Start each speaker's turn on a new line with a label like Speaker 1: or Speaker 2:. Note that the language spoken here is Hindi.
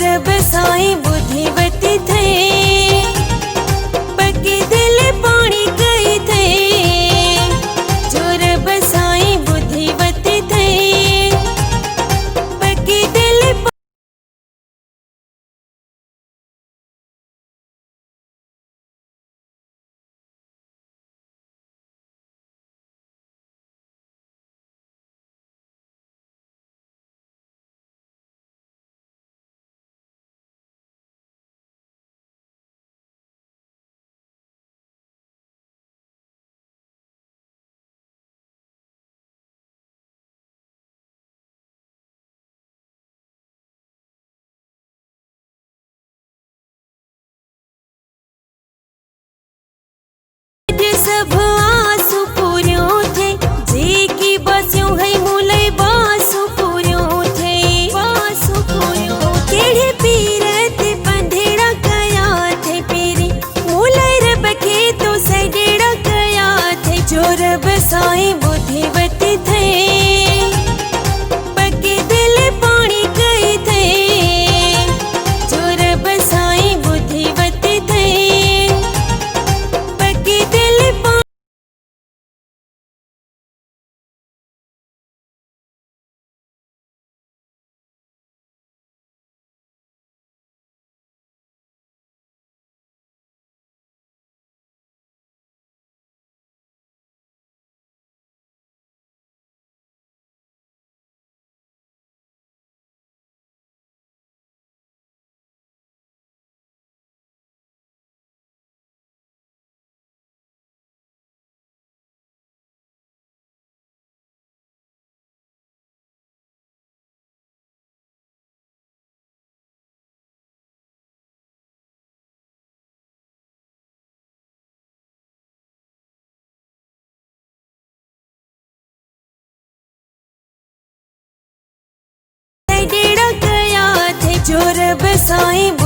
Speaker 1: रब साईं बुद्धिवती थे, पक्की दिल पानी गई थे। जो रब साईं बुद्धिवती थे, पक्की दिल सब आंसू पूर्यों थे, जे की बस्यों है मूले बासु पूर्यों थे। बासु पूर्यों केढ़े पीरत पंधेड़ा कया थे, पीरी मूले रब के तो सडेड़ा कया थे। जो रब साईं बुद्धिवती थे, पक्के दिल पानी गई थे। जो रब साईं बुद्धिवती थे, पक्के दिल सडेड़ा कया थे। जो रब साईं